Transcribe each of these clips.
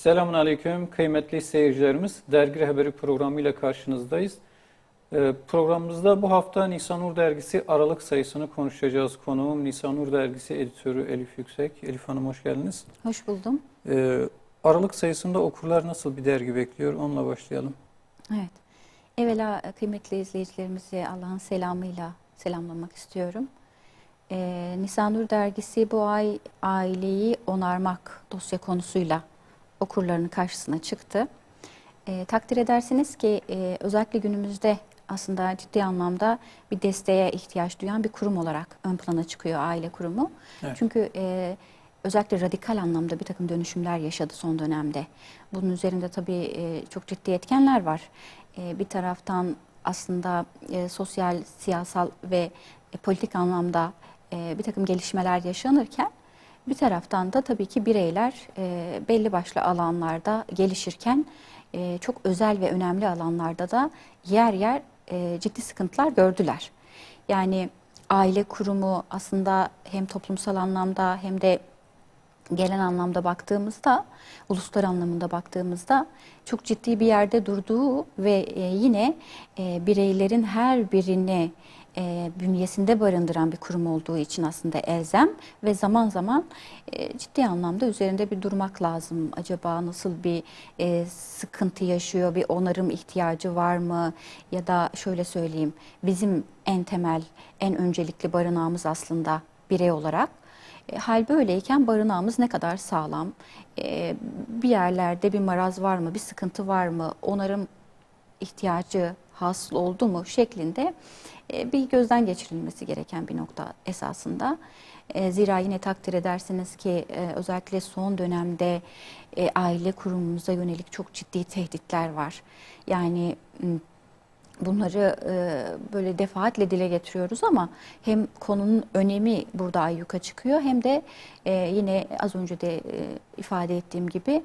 Selamun Aleyküm kıymetli seyircilerimiz. Dergi Haberi programıyla karşınızdayız. Programımızda bu hafta Nisanur Dergisi Aralık sayısını konuşacağız. Konuğum Nisanur Dergisi editörü Elif Yüksek. Elif Hanım hoş geldiniz. Hoş buldum. Aralık sayısında okurlar nasıl bir dergi bekliyor? Onunla başlayalım. Evet. Evvela kıymetli izleyicilerimizi Allah'ın selamıyla selamlamak istiyorum. Nisanur Dergisi bu ay aileyi onarmak dosya konusuyla okurlarının karşısına çıktı. Takdir edersiniz ki özellikle günümüzde aslında ciddi anlamda bir desteğe ihtiyaç duyan bir kurum olarak ön plana çıkıyor aile kurumu. Evet. Çünkü özellikle radikal anlamda bir takım dönüşümler yaşadı son dönemde. Bunun üzerinde tabii çok ciddi etkenler var. Bir taraftan aslında sosyal, siyasal ve politik anlamda bir takım gelişmeler yaşanırken bir taraftan da tabii ki bireyler belli başlı alanlarda gelişirken çok özel ve önemli alanlarda da yer yer ciddi sıkıntılar gördüler. Yani aile kurumu aslında hem toplumsal anlamda hem de gelen anlamda baktığımızda, uluslar anlamında baktığımızda çok ciddi bir yerde durduğu ve yine bireylerin her birini bünyesinde barındıran bir kurum olduğu için aslında elzem ve zaman zaman ciddi anlamda üzerinde bir durmak lazım. Acaba nasıl bir sıkıntı yaşıyor, bir onarım ihtiyacı var mı? Ya da şöyle söyleyeyim, bizim en temel, en öncelikli barınağımız aslında birey olarak. Hal böyleyken barınağımız ne kadar sağlam, bir yerlerde bir maraz var mı, bir sıkıntı var mı, onarım ihtiyacı hasıl oldu mu şeklinde bir gözden geçirilmesi gereken bir nokta esasında. Zira yine takdir edersiniz ki özellikle son dönemde aile kurumumuza yönelik çok ciddi tehditler var. Yani bunları böyle defaatle dile getiriyoruz ama hem konunun önemi burada ayyuka çıkıyor hem de yine az önce de ifade ettiğim gibi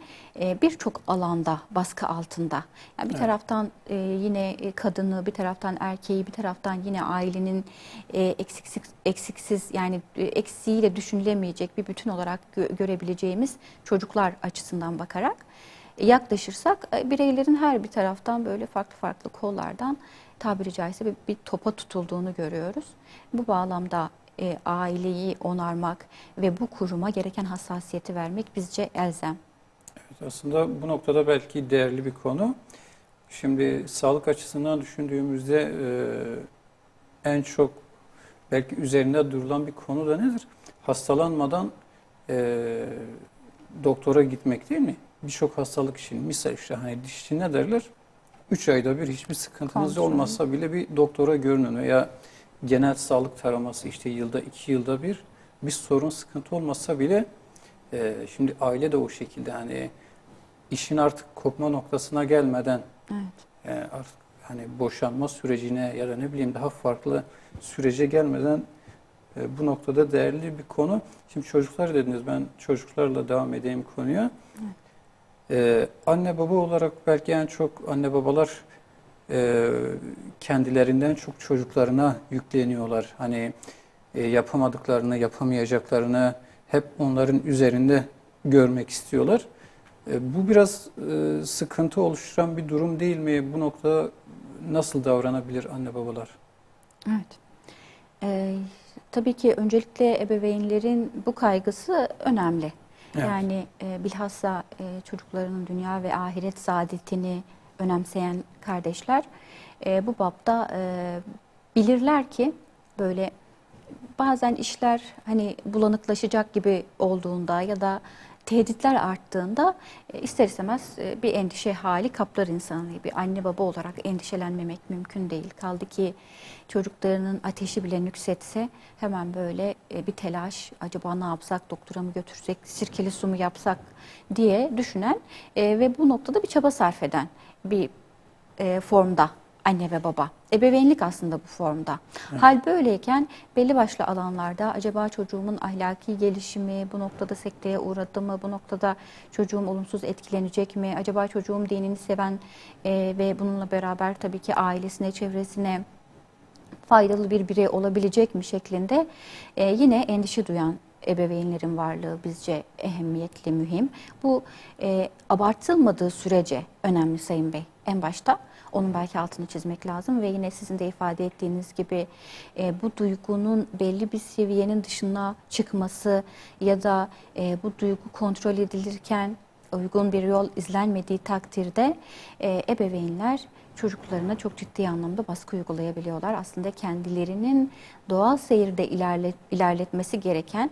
birçok alanda baskı altında. Yani bir taraftan yine kadını, bir taraftan erkeği, bir taraftan yine ailenin eksiksiz yani eksiğiyle düşünülemeyecek bir bütün olarak görebileceğimiz çocuklar açısından bakarak yaklaşırsak bireylerin her bir taraftan böyle farklı farklı kollardan tabiri caizse bir topa tutulduğunu görüyoruz. Bu bağlamda aileyi onarmak ve bu kuruma gereken hassasiyeti vermek bizce elzem. Evet, aslında bu noktada belki değerli bir konu. Şimdi sağlık açısından düşündüğümüzde en çok belki üzerinde durulan bir konu da nedir? Hastalanmadan doktora gitmek değil mi? Birçok hastalık için misal işte hani diş için ne derler? 3 ayda bir hiçbir sıkıntınız Kontrol. olmazsa bile bir doktora görünün veya genel sağlık taraması işte yılda 2 yılda bir sorun sıkıntı olmasa bile şimdi aile de o şekilde hani işin artık kopma noktasına gelmeden artık hani boşanma sürecine ya da ne bileyim daha farklı sürece gelmeden bu noktada değerli bir konu. Şimdi çocuklar dediniz, ben çocuklarla devam edeyim konuya. Anne baba olarak belki en çok anne babalar kendilerinden çok çocuklarına yükleniyorlar. Hani yapamadıklarını, yapamayacaklarını hep onların üzerinde görmek istiyorlar. Bu biraz sıkıntı oluşturan bir durum değil mi? Bu noktada nasıl davranabilir anne babalar? Evet. Tabii ki öncelikle ebeveynlerin bu kaygısı önemli. Evet. Yani bilhassa çocuklarının dünya ve ahiret saadetini önemseyen kardeşler bu bapta bilirler ki böyle bazen işler hani bulanıklaşacak gibi olduğunda ya da tehditler arttığında ister istemez bir endişe hali kaplar insanı. Bir anne baba olarak endişelenmemek mümkün değil. Kaldı ki çocuklarının ateşi bile nüksetse hemen böyle bir telaş, acaba ne yapsak, doktora mı götürsek, sirkeli su mu yapsak diye düşünen ve bu noktada bir çaba sarf eden bir formda anne ve baba. Ebeveynlik aslında bu formda. Evet. Hal böyleyken belli başlı alanlarda acaba çocuğumun ahlaki gelişimi bu noktada sekteye uğradı mı? Bu noktada çocuğum olumsuz etkilenecek mi? Acaba çocuğum dinini seven ve bununla beraber tabii ki ailesine, çevresine faydalı bir birey olabilecek mi şeklinde yine endişe duyan ebeveynlerin varlığı bizce ehemmiyetli, mühim. Bu abartılmadığı sürece önemli Sayın Bey. En başta onun belki altını çizmek lazım ve yine sizin de ifade ettiğiniz gibi bu duygunun belli bir seviyenin dışına çıkması ya da bu duygu kontrol edilirken uygun bir yol izlenmediği takdirde ebeveynler çocuklarına çok ciddi anlamda baskı uygulayabiliyorlar. Aslında kendilerinin doğal seyirde ilerletmesi gereken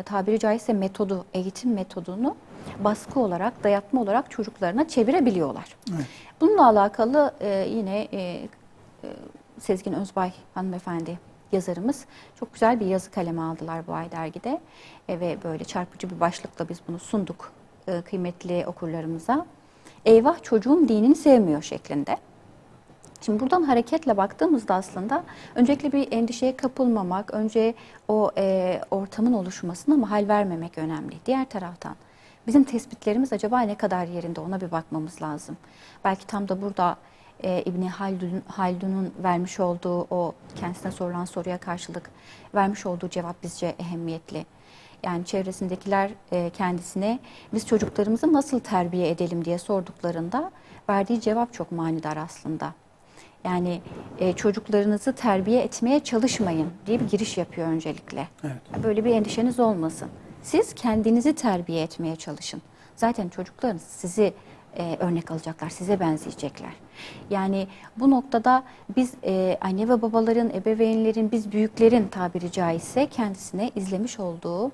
tabiri caizse metodu, eğitim metodunu baskı olarak, dayatma olarak çocuklarına çevirebiliyorlar. Evet. Bununla alakalı yine Sezgin Özbay hanımefendi yazarımız çok güzel bir yazı kaleme aldılar bu ay dergide ve böyle çarpıcı bir başlıkla biz bunu sunduk kıymetli okurlarımıza. Eyvah çocuğum dinini sevmiyor şeklinde. Şimdi buradan hareketle baktığımızda aslında öncelikle bir endişeye kapılmamak, önce o ortamın oluşmasına mahal vermemek önemli. Diğer taraftan bizim tespitlerimiz acaba ne kadar yerinde, ona bir bakmamız lazım. Belki tam da burada İbni Haldun'un vermiş olduğu o kendisine sorulan soruya karşılık vermiş olduğu cevap bizce ehemmiyetli. Yani çevresindekiler kendisine biz çocuklarımızı nasıl terbiye edelim diye sorduklarında verdiği cevap çok manidar aslında. Yani çocuklarınızı terbiye etmeye çalışmayın diye bir giriş yapıyor öncelikle. Evet. Böyle bir endişeniz olmasın. Siz kendinizi terbiye etmeye çalışın. Zaten çocuklarınız sizi örnek alacaklar, size benzeyecekler. Yani bu noktada biz anne ve babaların, ebeveynlerin, biz büyüklerin tabiri caizse kendisine izlemiş olduğu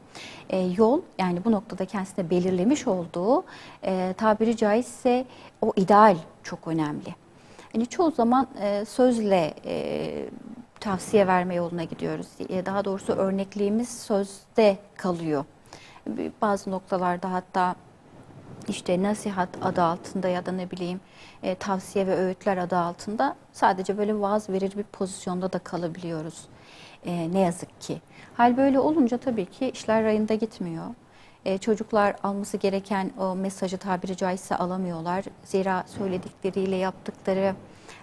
yol, yani bu noktada kendisine belirlemiş olduğu tabiri caizse o ideal çok önemli. Yani çoğu zaman sözle tavsiye verme yoluna gidiyoruz. Daha doğrusu örnekliğimiz sözde kalıyor. Bazı noktalarda hatta işte nasihat adı altında ya da ne bileyim tavsiye ve öğütler adı altında sadece böyle vaaz verir bir pozisyonda da kalabiliyoruz. Ne yazık ki. Hal böyle olunca tabii ki işler rayında gitmiyor. Çocuklar alması gereken o mesajı tabiri caizse alamıyorlar. Zira söyledikleriyle yaptıkları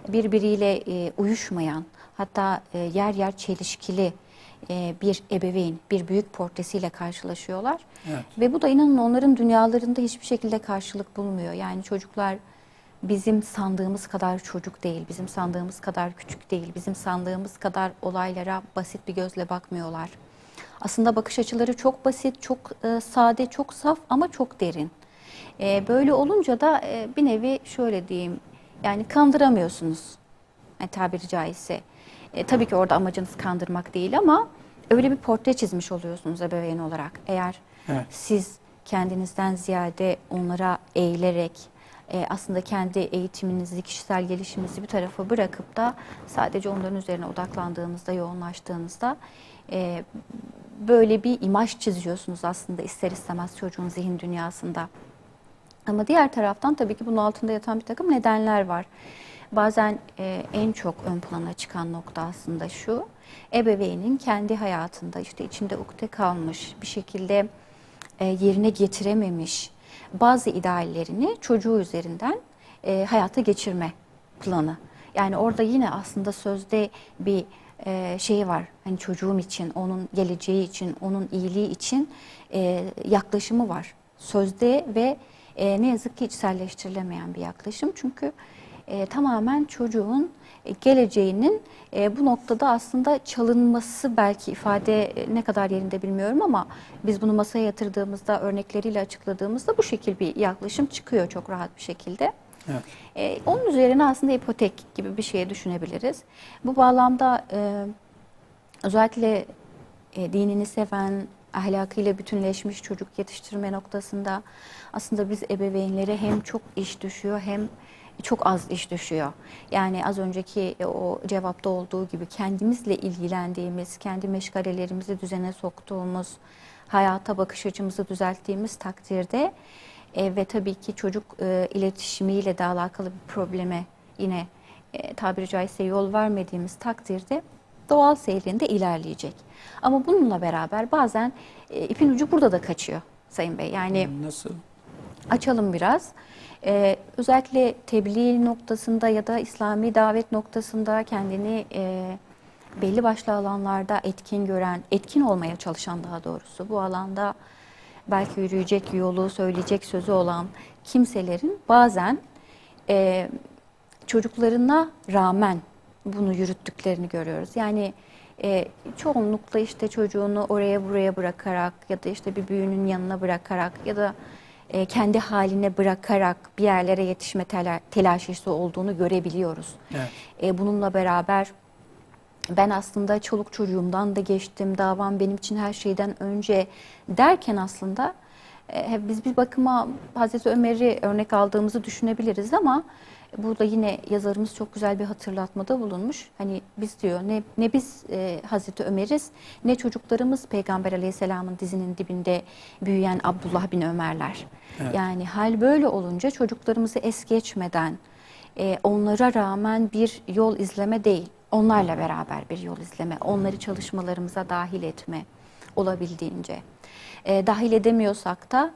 birbiriyle uyuşmayan, hatta yer yer çelişkili bir ebeveyn, bir büyük portresiyle karşılaşıyorlar. Evet. Ve bu da inanın onların dünyalarında hiçbir şekilde karşılık bulmuyor. Yani çocuklar bizim sandığımız kadar çocuk değil, bizim sandığımız kadar küçük değil, bizim sandığımız kadar olaylara basit bir gözle bakmıyorlar. Aslında bakış açıları çok basit, çok sade, çok saf ama çok derin. Böyle olunca da bir nevi şöyle diyeyim, yani kandıramıyorsunuz tabiri caizse. Tabii ki orada amacınız kandırmak değil ama öyle bir portre çizmiş oluyorsunuz ebeveyn olarak. Eğer Evet. siz kendinizden ziyade onlara eğilerek aslında kendi eğitiminizi, kişisel gelişiminizi bir tarafa bırakıp da sadece onların üzerine odaklandığınızda, yoğunlaştığınızda böyle bir imaj çiziyorsunuz aslında ister istemez çocuğun zihin dünyasında. Ama diğer taraftan tabii ki bunun altında yatan bir takım nedenler var. Bazen en çok ön plana çıkan nokta aslında şu, ebeveynin kendi hayatında işte içinde ukde kalmış, bir şekilde yerine getirememiş bazı ideallerini çocuğu üzerinden hayata geçirme planı. Yani orada yine aslında sözde bir şey var. Hani çocuğum için, onun geleceği için, onun iyiliği için yaklaşımı var. Sözde ve ne yazık ki içselleştirilemeyen bir yaklaşım. Çünkü tamamen çocuğun geleceğinin bu noktada aslında çalınması, belki ifade ne kadar yerinde bilmiyorum ama biz bunu masaya yatırdığımızda, örnekleriyle açıkladığımızda bu şekil bir yaklaşım çıkıyor çok rahat bir şekilde. Evet. Onun üzerine aslında ipotek gibi bir şeye düşünebiliriz. Bu bağlamda özellikle dinini seven, ahlakıyla bütünleşmiş çocuk yetiştirme noktasında aslında biz ebeveynlere hem çok iş düşüyor hem çok az iş düşüyor. Yani az önceki o cevapta olduğu gibi kendimizle ilgilendiğimiz, kendi meşgalelerimizi düzene soktuğumuz, hayata bakış açımızı düzelttiğimiz takdirde ve tabii ki çocuk iletişimiyle de alakalı bir probleme yine tabiri caizse yol vermediğimiz takdirde doğal seyrinde ilerleyecek. Ama bununla beraber bazen ipin ucu burada da kaçıyor Sayın Bey. Yani Nasıl? açalım biraz. Özellikle tebliğ noktasında ya da İslami davet noktasında kendini belli başlı alanlarda etkin olmaya çalışan daha doğrusu bu alanda belki yürüyecek yolu, söyleyecek sözü olan kimselerin bazen çocuklarına rağmen bunu yürüttüklerini görüyoruz. Yani çoğunlukla işte çocuğunu oraya buraya bırakarak ya da işte bir büyüğünün yanına bırakarak ya da kendi haline bırakarak bir yerlere yetişme telaşesi olduğunu görebiliyoruz. Evet. Bununla beraber ben aslında çoluk çocuğumdan da geçtim, davam benim için her şeyden önce derken aslında biz bir bakıma Hazreti Ömer'i örnek aldığımızı düşünebiliriz ama burada yine yazarımız çok güzel bir hatırlatmada bulunmuş. Hani biz diyor ne biz Hazreti Ömer'iz ne çocuklarımız Peygamber Aleyhisselam'ın dizinin dibinde büyüyen Abdullah bin Ömer'ler. Evet. Yani hal böyle olunca çocuklarımızı es geçmeden onlara rağmen bir yol izleme değil, onlarla beraber bir yol izleme, onları çalışmalarımıza dahil etme olabildiğince. Dahil edemiyorsak da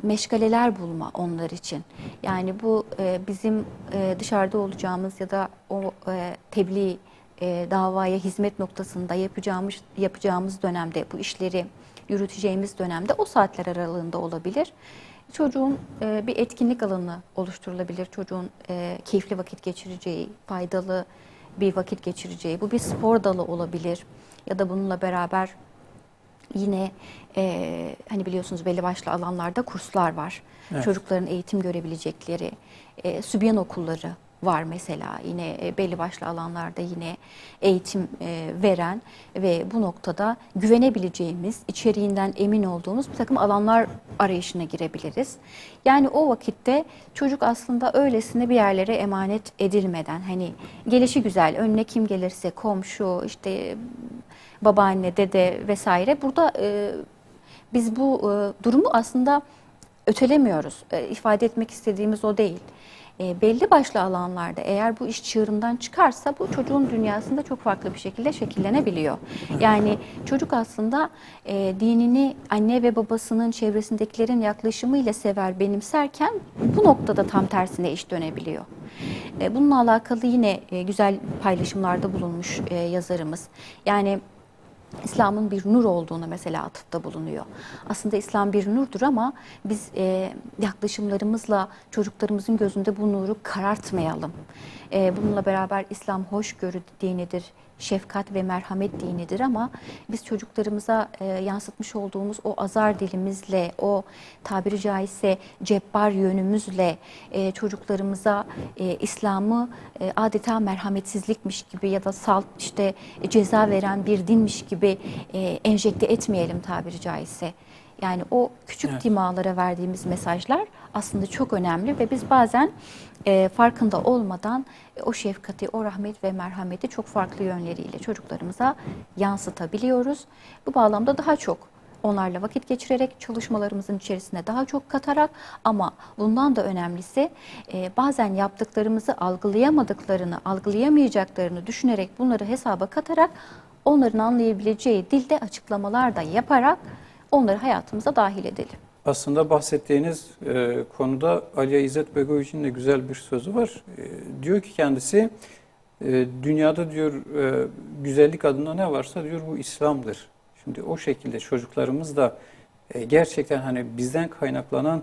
meşgaleler bulma onlar için. Yani bu bizim dışarıda olacağımız ya da o tebliğ davaya hizmet noktasında yapacağımız dönemde bu işleri yürüteceğimiz dönemde o saatler aralığında olabilir. Çocuğun bir etkinlik alanı oluşturulabilir. Çocuğun keyifli vakit geçireceği, faydalı bir vakit geçireceği. Bu bir spor dalı olabilir. Ya da bununla beraber yine hani biliyorsunuz belli başlı alanlarda kurslar var. Evet. Çocukların eğitim görebilecekleri sübyan okulları var mesela. Yine belli başlı alanlarda yine eğitim veren ve bu noktada güvenebileceğimiz, içeriğinden emin olduğumuz bir takım alanlar arayışına girebiliriz. Yani o vakitte çocuk aslında öylesine bir yerlere emanet edilmeden hani gelişi güzel, önüne kim gelirse komşu, işte babaanne, dede vesaire burada biz bu durumu aslında ötelemiyoruz. İfade etmek istediğimiz o değil. Belli başlı alanlarda eğer bu iş çığırından çıkarsa bu çocuğun dünyasında çok farklı bir şekilde şekillenebiliyor. Yani çocuk aslında dinini anne ve babasının çevresindekilerin yaklaşımıyla sever, benimserken bu noktada tam tersine iş dönebiliyor. Bununla alakalı yine güzel paylaşımlarda bulunmuş yazarımız. Yani İslam'ın bir nur olduğunu mesela atıfta bulunuyor. Aslında İslam bir nurdur ama biz yaklaşımlarımızla çocuklarımızın gözünde bu nuru karartmayalım. Bununla beraber İslam hoşgörü dinidir, şefkat ve merhamet dinidir ama biz çocuklarımıza yansıtmış olduğumuz o azar dilimizle, o tabiri caizse cebbar yönümüzle çocuklarımıza İslam'ı adeta merhametsizlikmiş gibi ya da salt işte ceza veren bir dinmiş gibi enjekte etmeyelim tabiri caizse. Yani o küçük Evet. dimağlara verdiğimiz mesajlar aslında çok önemli ve biz bazen farkında olmadan o şefkati, o rahmet ve merhameti çok farklı yönleriyle çocuklarımıza yansıtabiliyoruz. Bu bağlamda daha çok onlarla vakit geçirerek, çalışmalarımızın içerisine daha çok katarak ama bundan da önemlisi bazen yaptıklarımızı algılayamadıklarını, algılayamayacaklarını düşünerek bunları hesaba katarak onların anlayabileceği dilde açıklamalar da yaparak onları hayatımıza dahil edelim. Aslında bahsettiğiniz konuda Aliye İzzet Begoviç'in de güzel bir sözü var. Diyor ki kendisi, dünyada diyor güzellik adına ne varsa diyor bu İslam'dır. Şimdi o şekilde çocuklarımız da gerçekten hani bizden kaynaklanan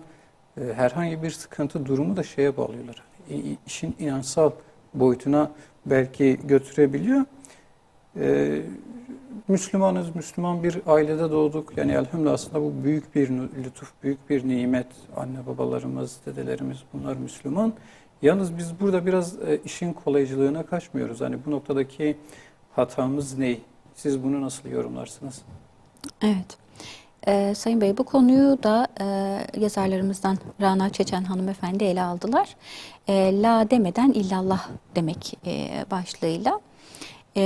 herhangi bir sıkıntı durumu da şeye bağlıyorlar. İşin inançsal boyutuna belki götürebiliyor. Müslümanız, Müslüman bir ailede doğduk. Yani elhamdülillah aslında bu büyük bir lütuf, büyük bir nimet. Anne babalarımız, dedelerimiz bunlar Müslüman. Yalnız biz burada biraz işin kolaycılığına kaçmıyoruz. Hani bu noktadaki hatamız ne? Siz bunu nasıl yorumlarsınız? Evet. Sayın Bey bu konuyu da yazarlarımızdan Rana Çeçen hanımefendi ele aldılar. La demeden illallah demek başlığıyla.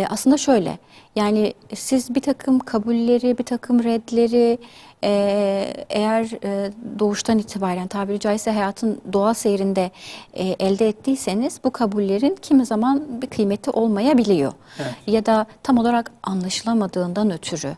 Aslında şöyle, yani siz bir takım kabulleri, bir takım redleri eğer doğuştan itibaren tabiri caizse hayatın doğal seyrinde elde ettiyseniz bu kabullerin kimi zaman bir kıymeti olmayabiliyor. Evet. Ya da tam olarak anlaşılamadığından ötürü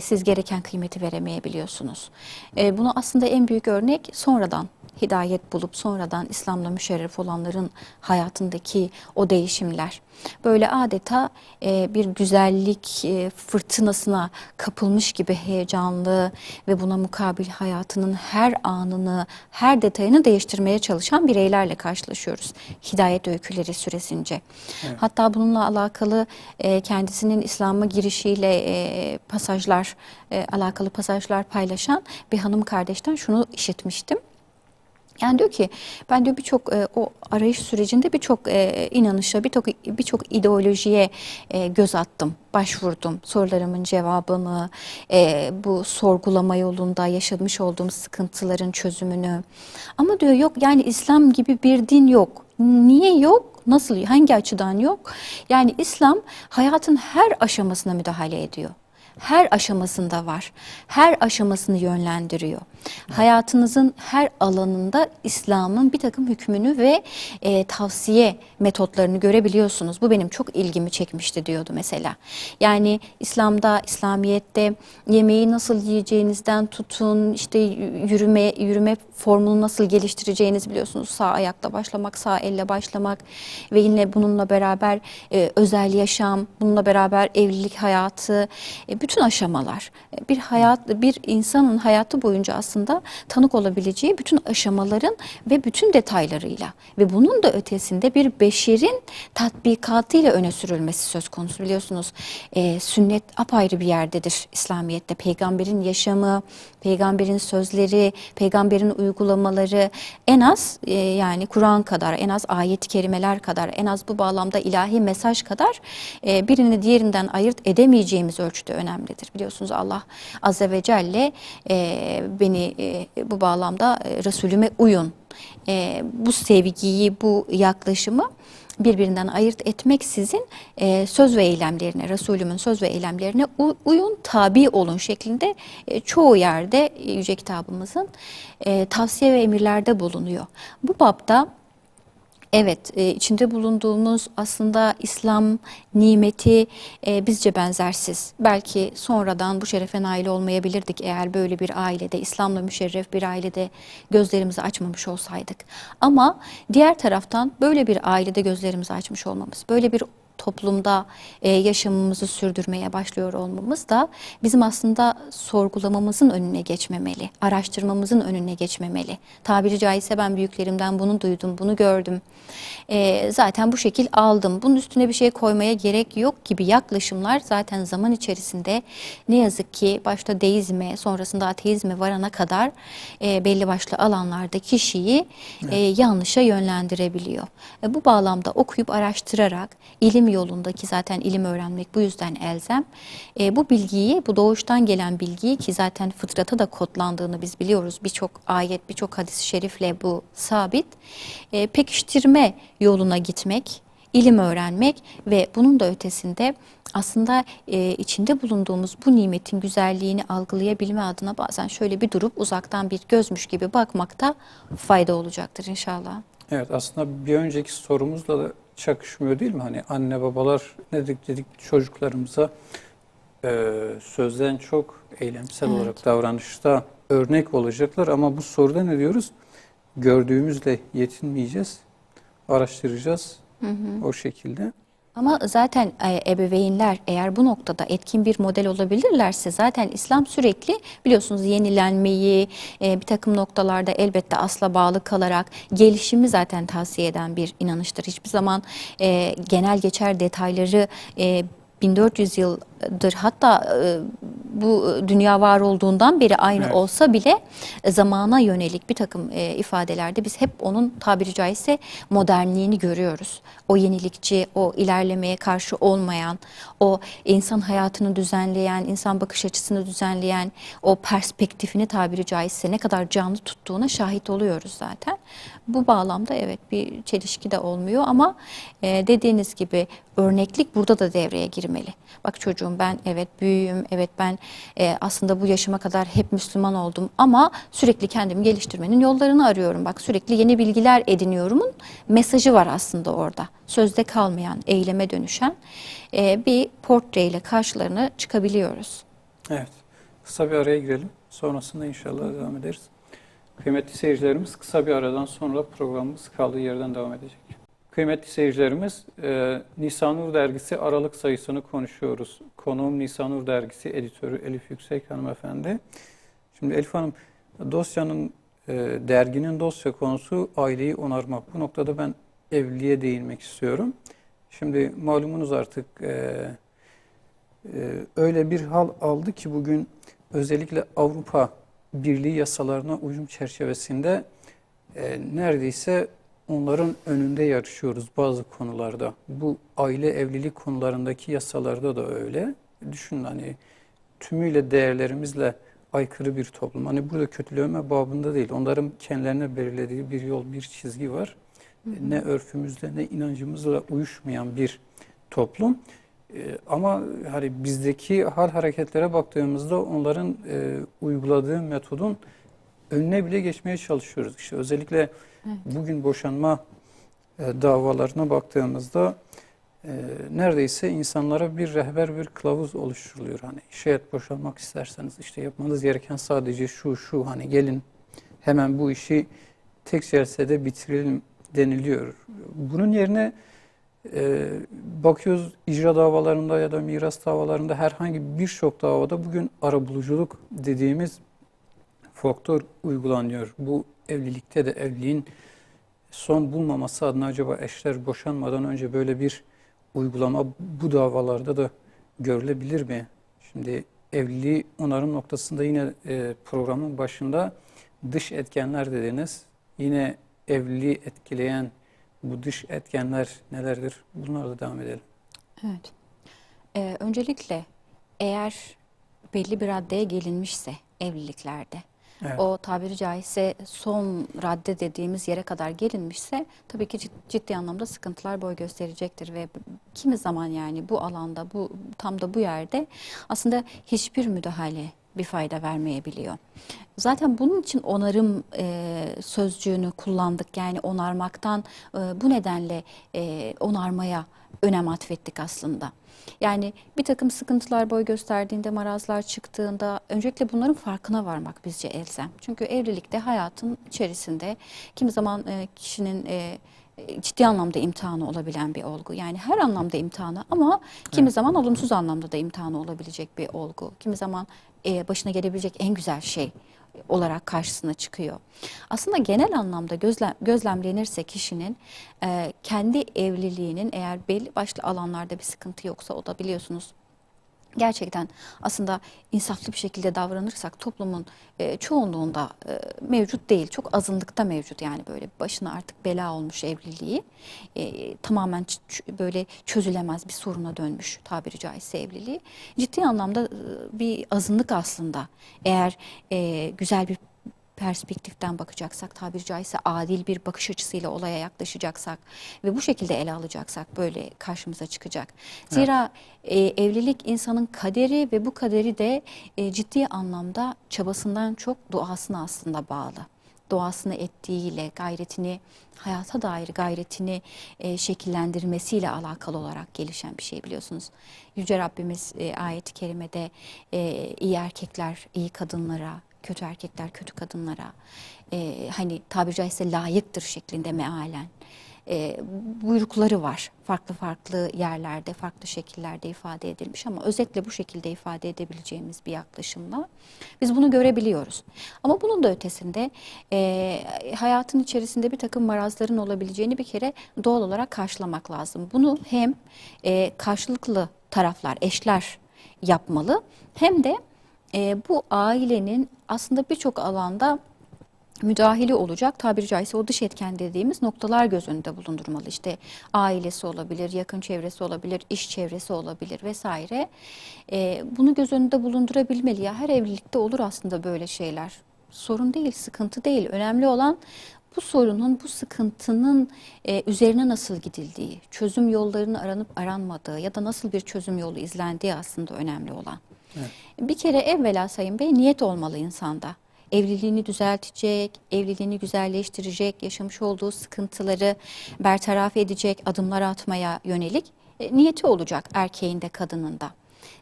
siz gereken kıymeti veremeyebiliyorsunuz. Bunu aslında en büyük örnek sonradan hidayet bulup sonradan İslam'la müşerref olanların hayatındaki o değişimler. Böyle adeta bir güzellik fırtınasına kapılmış gibi heyecanlı ve buna mukabil hayatının her anını, her detayını değiştirmeye çalışan bireylerle karşılaşıyoruz hidayet öyküleri süresince. Evet. Hatta bununla alakalı kendisinin İslam'a girişiyle alakalı pasajlar paylaşan bir hanım kardeşten şunu işitmiştim. Yani diyor ki ben diyor birçok o arayış sürecinde birçok inanışa, birçok ideolojiye göz attım, başvurdum. Sorularımın cevabını, bu sorgulama yolunda yaşamış olduğum sıkıntıların çözümünü. Ama diyor yok yani İslam gibi bir din yok. Niye yok? Nasıl? Hangi açıdan yok? Yani İslam hayatın her aşamasına müdahale ediyor. Her aşamasında var. Her aşamasını yönlendiriyor. Hayatınızın her alanında İslam'ın bir takım hükmünü ve tavsiye metotlarını görebiliyorsunuz. Bu benim çok ilgimi çekmişti diyordu mesela. Yani İslam'da, İslamiyet'te yemeği nasıl yiyeceğinizden tutun, işte yürüme formunu nasıl geliştireceğiniz biliyorsunuz. Sağ ayakla başlamak, sağ elle başlamak ve yine bununla beraber özel yaşam, bununla beraber evlilik hayatı, bütün aşamalar. Bir insanın hayatı boyunca aslında tanık olabileceği bütün aşamaların ve bütün detaylarıyla ve bunun da ötesinde bir beşerin tatbikatıyla öne sürülmesi söz konusu. Biliyorsunuz sünnet apayrı bir yerdedir İslamiyet'te. Peygamberin yaşamı, peygamberin sözleri, peygamberin uygulamaları en az yani Kur'an kadar, en az ayet-i kerimeler kadar, en az bu bağlamda ilahi mesaj kadar birini diğerinden ayırt edemeyeceğimiz ölçüde önemlidir. Biliyorsunuz Allah Azze ve Celle beni bu bağlamda Resulüme uyun. Bu sevgiyi, bu yaklaşımı birbirinden ayırt etmeksizin söz ve eylemlerine, Resulümün söz ve eylemlerine uyun, tabi olun şeklinde çoğu yerde Yüce Kitabımızın tavsiye ve emirlerde bulunuyor. Bu bapta evet, içinde bulunduğumuz aslında İslam nimeti bizce benzersiz. Belki sonradan bu şerefe nail olmayabilirdik eğer böyle bir ailede, İslam'la müşerref bir ailede gözlerimizi açmamış olsaydık. Ama diğer taraftan böyle bir ailede gözlerimizi açmış olmamız, böyle bir toplumda yaşamımızı sürdürmeye başlıyor olmamız da bizim aslında sorgulamamızın önüne geçmemeli, araştırmamızın önüne geçmemeli. Tabiri caizse ben büyüklerimden bunu duydum, bunu gördüm. Zaten bu şekil aldım. Bunun üstüne bir şey koymaya gerek yok gibi yaklaşımlar zaten zaman içerisinde ne yazık ki başta deizme, sonrasında ateizme varana kadar belli başlı alanlarda kişiyi yanlışa yönlendirebiliyor. Bu bağlamda okuyup araştırarak ilim yolundaki zaten ilim öğrenmek bu yüzden elzem. Bu bilgiyi, bu doğuştan gelen bilgiyi ki zaten fıtrata da kodlandığını biz biliyoruz. Birçok ayet, birçok hadis-i şerifle bu sabit. Pekiştirme yoluna gitmek, ilim öğrenmek ve bunun da ötesinde aslında içinde bulunduğumuz bu nimetin güzelliğini algılayabilme adına bazen şöyle bir durup uzaktan bir gözmüş gibi bakmakta fayda olacaktır inşallah. Evet, aslında bir önceki sorumuzla da çakışmıyor değil mi? Hani anne babalar ne dedik çocuklarımıza sözden çok eylemsel Evet. olarak davranışta örnek olacaklar ama bu soruda ne diyoruz? Gördüğümüzle yetinmeyeceğiz, araştıracağız o şekilde. Ama zaten ebeveynler eğer bu noktada etkin bir model olabilirlerse zaten İslam sürekli biliyorsunuz yenilenmeyi bir takım noktalarda elbette asla bağlı kalarak gelişimi zaten tavsiye eden bir inanıştır. Hiçbir zaman genel geçer detayları 1400 yıldır hatta bu dünya var olduğundan beri aynı Evet. olsa bile zamana yönelik bir takım ifadelerde biz hep onun tabiri caizse modernliğini görüyoruz. O yenilikçi, o ilerlemeye karşı olmayan, o insan hayatını düzenleyen, insan bakış açısını düzenleyen, o perspektifini tabiri caizse ne kadar canlı tuttuğuna şahit oluyoruz zaten. Bu bağlamda evet bir çelişki de olmuyor ama dediğiniz gibi örneklik burada da devreye girmeli. Bak çocuğum ben evet büyüğüm, evet ben aslında bu yaşıma kadar hep Müslüman oldum ama sürekli kendimi geliştirmenin yollarını arıyorum. Bak sürekli yeni bilgiler ediniyorumun mesajı var aslında orada. Sözde kalmayan, eyleme dönüşen bir portreyle karşılarına çıkabiliyoruz. Evet. Kısa bir araya girelim. Sonrasında inşallah devam ederiz. Kıymetli seyircilerimiz, kısa bir aradan sonra programımız kaldığı yerden devam edecek. Kıymetli seyircilerimiz, Nisanur Dergisi Aralık sayısını konuşuyoruz. Konuğum Nisanur Dergisi editörü Elif Yüksek hanımefendi. Şimdi Elif Hanım, derginin dosya konusu aileyi onarmak. Bu noktada ben evliliğe değinmek istiyorum. Şimdi malumunuz artık öyle bir hal aldı ki bugün özellikle Avrupa Birliği yasalarına uyum çerçevesinde neredeyse onların önünde yarışıyoruz bazı konularda. Bu aile evlilik konularındaki yasalarda da öyle. Düşünün, hani tümüyle değerlerimizle aykırı bir toplum. Hani burada kötüleme babında değil. Onların kendilerine belirlediği bir yol, bir çizgi var. Ne örfümüzle ne inancımızla uyuşmayan bir toplum. Ama hani bizdeki hal hareketlere baktığımızda onların uyguladığı metodun önüne bile geçmeye çalışıyoruz. İşte özellikle bugün boşanma davalarına baktığımızda neredeyse insanlara bir rehber, bir kılavuz oluşturuluyor. Hani şayet boşanmak isterseniz işte yapmanız gereken sadece şu, hani gelin hemen bu işi tek celsede bitirelim deniliyor. Bunun yerine bakıyoruz icra davalarında ya da miras davalarında, herhangi birçok davada bugün arabuluculuk dediğimiz faktör uygulanıyor. Bu evlilikte de evliliğin son bulmaması adına acaba eşler boşanmadan önce böyle bir uygulama bu davalarda da görülebilir mi? Şimdi evliliği onarım noktasında yine programın başında dış etkenler dediniz. Yine evliliği etkileyen bu dış etkenler nelerdir? Bunlarla devam edelim. Evet. Öncelikle eğer belli bir raddeye gelinmişse evliliklerde, Evet. o tabiri caizse son radde dediğimiz yere kadar gelinmişse tabii ki ciddi anlamda sıkıntılar boy gösterecektir ve kimi zaman yani bu alanda, bu tam da bu yerde aslında hiçbir müdahale bir fayda vermeyebiliyor. Zaten bunun için onarım sözcüğünü kullandık. Yani onarmaktan bu nedenle onarmaya önem atfettik aslında. Yani bir takım sıkıntılar boy gösterdiğinde, marazlar çıktığında öncelikle bunların farkına varmak bizce elzem. Çünkü evlilikte hayatın içerisinde kimi zaman kişinin ciddi anlamda imtihanı olabilen bir olgu. Yani her anlamda imtihanı ama kimi zaman olumsuz anlamda da imtihanı olabilecek bir olgu. Kimi zaman başına gelebilecek en güzel şey olarak karşısına çıkıyor. Aslında genel anlamda gözlemlenirse kişinin kendi evliliğinin eğer belli başlı alanlarda bir sıkıntı yoksa, o da biliyorsunuz gerçekten aslında insaflı bir şekilde davranırsak toplumun çoğunluğunda mevcut değil. Çok azınlıkta mevcut, yani böyle başına artık bela olmuş evliliği. Tamamen böyle çözülemez bir soruna dönmüş tabiri caizse evliliği. Ciddi anlamda bir azınlık aslında. Eğer güzel bir perspektiften bakacaksak, tabiri caizse adil bir bakış açısıyla olaya yaklaşacaksak ve bu şekilde ele alacaksak böyle karşımıza çıkacak. Zira evlilik insanın kaderi ve bu kaderi de ciddi anlamda çabasından çok duasına aslında bağlı. Duasını ettiğiyle, gayretini, hayata dair gayretini şekillendirmesiyle alakalı olarak gelişen bir şey, biliyorsunuz. Yüce Rabbimiz ayet-i kerimede iyi erkekler iyi kadınlara, kötü erkekler kötü kadınlara hani tabiri caizse layıktır şeklinde mealen buyrukları var. Farklı farklı yerlerde, farklı şekillerde ifade edilmiş ama özetle bu şekilde ifade edebileceğimiz bir yaklaşımla biz bunu görebiliyoruz. Ama bunun da ötesinde hayatın içerisinde bir takım marazların olabileceğini bir kere doğal olarak karşılamak lazım. Bunu hem karşılıklı taraflar, eşler yapmalı, hem de bu ailenin aslında birçok alanda müdahili olacak, tabiri caizse o dış etken dediğimiz noktalar göz önünde bulundurmalı. İşte ailesi olabilir, yakın çevresi olabilir, iş çevresi olabilir vesaire. Bunu göz önünde bulundurabilmeli. Ya her evlilikte olur aslında böyle şeyler. Sorun değil, sıkıntı değil. Önemli olan bu sorunun, bu sıkıntının üzerine nasıl gidildiği, çözüm yollarının aranıp aranmadığı ya da nasıl bir çözüm yolu izlendiği aslında önemli olan. Evet. Bir kere evvela Sayın Bey niyet olmalı insanda. Evliliğini düzeltecek, evliliğini güzelleştirecek, yaşamış olduğu sıkıntıları bertaraf edecek adımlar atmaya yönelik niyeti olacak erkeğin de kadının da.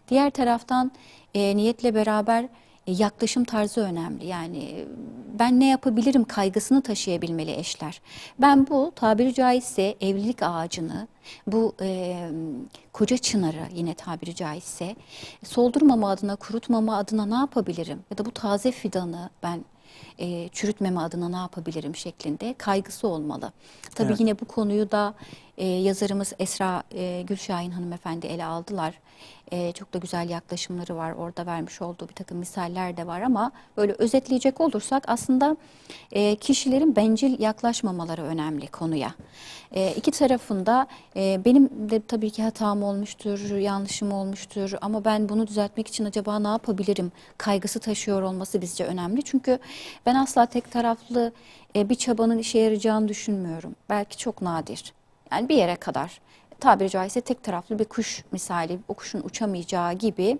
Diğer taraftan niyetle beraber yaklaşım tarzı önemli. Yani ben ne yapabilirim kaygısını taşıyabilmeli eşler. Ben bu tabiri caizse evlilik ağacını, bu koca çınarı yine tabiri caizse soldurmama adına, kurutmama adına ne yapabilirim? Ya da bu taze fidanı ben çürütmeme adına ne yapabilirim şeklinde kaygısı olmalı. Tabii Evet. yine bu konuyu da yazarımız Esra Gülşahin hanımefendi ele aldılar. Çok da güzel yaklaşımları var. Orada vermiş olduğu bir takım misaller de var ama böyle özetleyecek olursak aslında kişilerin bencil yaklaşmamaları önemli konuya. İki tarafında benim de tabii ki hatam olmuştur, yanlışım olmuştur ama ben bunu düzeltmek için acaba ne yapabilirim kaygısı taşıyor olması bizce önemli. Çünkü ben asla tek taraflı bir çabanın işe yarayacağını düşünmüyorum. Belki çok nadir. Yani bir yere kadar. Tabiri caizse tek taraflı bir kuş misali, o kuşun uçamayacağı gibi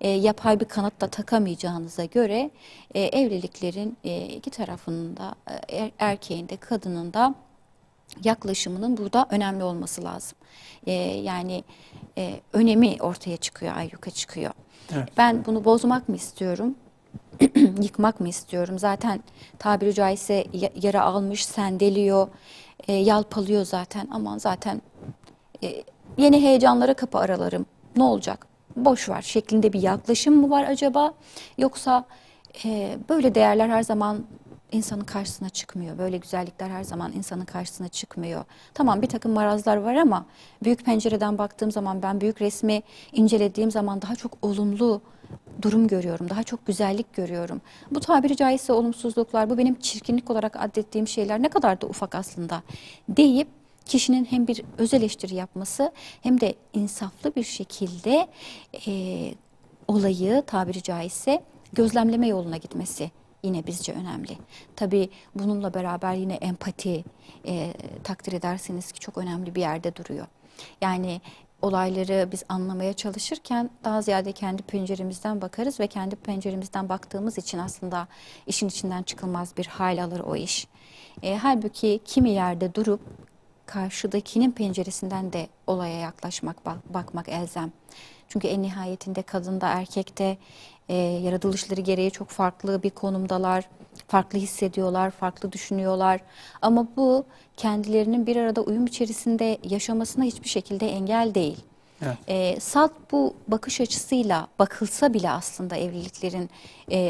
yapay bir kanat da takamayacağınıza göre evliliklerin iki tarafının da erkeğin de kadının da yaklaşımının burada önemli olması lazım. Yani önemi ortaya çıkıyor, ayyuka çıkıyor. Evet. Ben bunu bozmak mı istiyorum? Yıkmak mı istiyorum? Zaten tabiri caizse yara almış, sendeliyor, yalpalıyor zaten. Aman zaten yeni heyecanlara kapı aralarım. Ne olacak? Boş ver şeklinde bir yaklaşım mı var acaba? Yoksa böyle değerler her zaman insanın karşısına çıkmıyor. Böyle güzellikler her zaman insanın karşısına çıkmıyor. Tamam bir takım marazlar var ama büyük pencereden baktığım zaman ben büyük resmi incelediğim zaman daha çok olumlu durum görüyorum. Daha çok güzellik görüyorum. Bu tabiri caizse olumsuzluklar, bu benim çirkinlik olarak adettiğim şeyler ne kadar da ufak aslında deyip kişinin hem bir öz eleştiri yapması hem de insaflı bir şekilde olayı tabiri caizse gözlemleme yoluna gitmesi yine bizce önemli. Tabii bununla beraber yine empati takdir ederseniz ki çok önemli bir yerde duruyor. Yani olayları biz anlamaya çalışırken daha ziyade kendi penceremizden bakarız ve kendi penceremizden baktığımız için aslında işin içinden çıkılmaz bir hal alır o iş. Halbuki kimi yerde durup karşıdakinin penceresinden de olaya yaklaşmak, bakmak elzem. Çünkü en nihayetinde kadında, erkekte yaratılışları gereği çok farklı bir konumdalar, farklı hissediyorlar, farklı düşünüyorlar. Ama bu kendilerinin bir arada uyum içerisinde yaşamasına hiçbir şekilde engel değil. Evet. Salt bu bakış açısıyla bakılsa bile aslında evliliklerin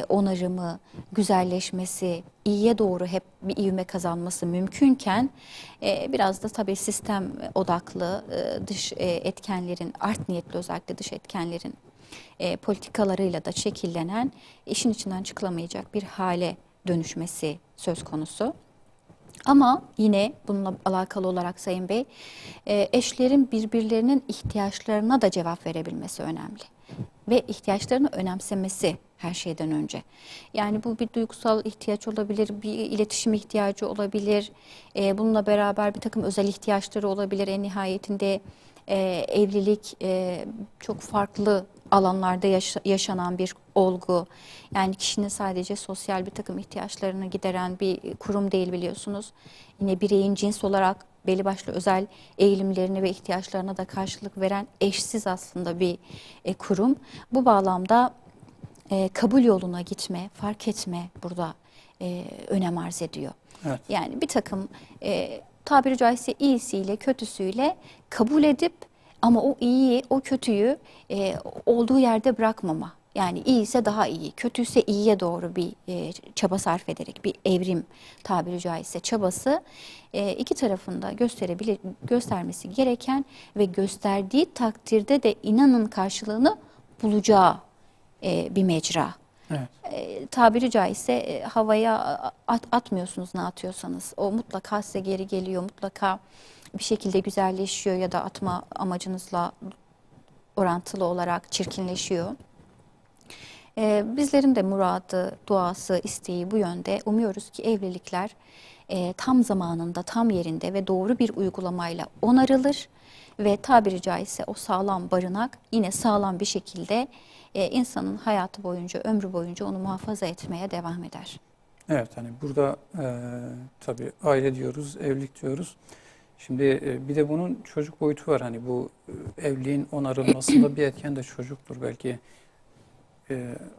onarımı, güzelleşmesi, iyiye doğru hep bir ivme kazanması mümkünken biraz da tabii sistem odaklı dış etkenlerin, art niyetli özellikle dış etkenlerin politikalarıyla da şekillenen işin içinden çıkılamayacak bir hale dönüşmesi söz konusu. Ama yine bununla alakalı olarak Sayın Bey, eşlerin birbirlerinin ihtiyaçlarına da cevap verebilmesi önemli. Ve ihtiyaçlarını önemsemesi her şeyden önce. Yani bu bir duygusal ihtiyaç olabilir, bir iletişim ihtiyacı olabilir. Bununla beraber bir takım özel ihtiyaçları olabilir. En nihayetinde evlilik çok farklı alanlarda yaşanan bir olgu. Yani kişinin sadece sosyal bir takım ihtiyaçlarını gideren bir kurum değil biliyorsunuz. Yine bireyin cins olarak belli başlı özel eğilimlerine ve ihtiyaçlarına da karşılık veren eşsiz aslında bir kurum. Bu bağlamda kabul yoluna gitme, fark etme burada önem arz ediyor. Evet. Yani bir takım tabiri caizse iyisiyle kötüsüyle kabul edip ama o iyiyi, o kötüyü olduğu yerde bırakmama. Yani iyiyse daha iyi, kötüyse iyiye doğru bir çaba sarf ederek bir evrim tabiri caizse çabası iki tarafında göstermesi gereken ve gösterdiği takdirde de inanın karşılığını bulacağı bir mecra. Evet. Tabiri caizse havaya atmıyorsunuz ne atıyorsanız. O mutlaka size geri geliyor, mutlaka bir şekilde güzelleşiyor ya da atma amacınızla orantılı olarak çirkinleşiyor. Bizlerin de muradı, duası, isteği bu yönde. Umuyoruz ki evlilikler tam zamanında, tam yerinde ve doğru bir uygulamayla onarılır ve tabiri caizse o sağlam barınak yine sağlam bir şekilde insanın hayatı boyunca, ömrü boyunca onu muhafaza etmeye devam eder. Evet, hani burada tabii aile diyoruz, evlilik diyoruz. Şimdi bir de bunun çocuk boyutu var. Hani bu evliliğin onarılmasında bir etken de çocuktur. Belki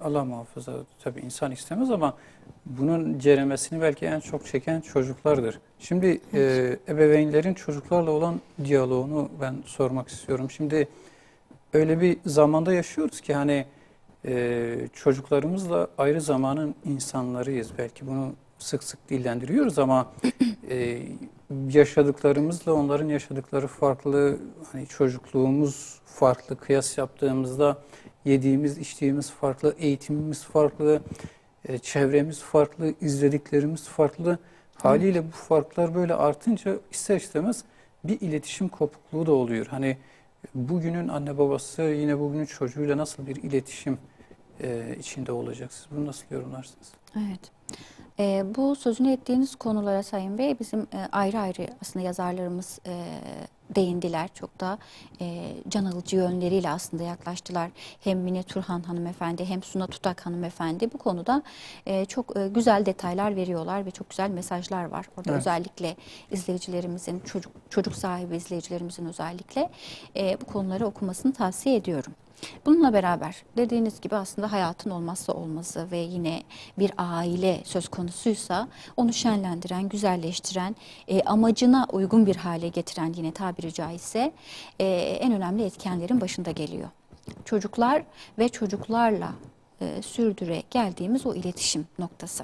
Allah muhafaza tabii insan istemez ama bunun ceremesini belki en çok çeken çocuklardır. Şimdi ebeveynlerin çocuklarla olan diyaloğunu ben sormak istiyorum. Şimdi öyle bir zamanda yaşıyoruz ki hani çocuklarımızla ayrı zamanın insanlarıyız. Belki bunu sık sık dillendiriyoruz ama yaşadıklarımızla onların yaşadıkları farklı. Hani çocukluğumuz farklı. Kıyas yaptığımızda yediğimiz, içtiğimiz farklı, eğitimimiz farklı, çevremiz farklı, izlediklerimiz farklı. Haliyle bu farklar böyle artınca ister istemez bir iletişim kopukluğu da oluyor. Hani bugünün anne babası yine bugünün çocuğuyla nasıl bir iletişim içinde olacak? Siz bunu nasıl yorumlarsınız? Evet. Bu sözünü ettiğiniz konulara Sayın Bey bizim ayrı ayrı aslında yazarlarımız değindiler. Çok da can alıcı yönleriyle aslında yaklaştılar. Hem Mine Turhan hanımefendi hem Suna Tutak hanımefendi bu konuda çok güzel detaylar veriyorlar ve çok güzel mesajlar var. Orada Evet. özellikle izleyicilerimizin, çocuk sahibi izleyicilerimizin özellikle bu konuları okumasını tavsiye ediyorum. Bununla beraber dediğiniz gibi aslında hayatın olmazsa olmazı ve yine bir aile söz konusuysa onu şenlendiren, güzelleştiren, amacına uygun bir hale getiren yine tabiri caizse en önemli etkenlerin başında geliyor. Çocuklar ve çocuklarla sürdüre geldiğimiz o iletişim noktası.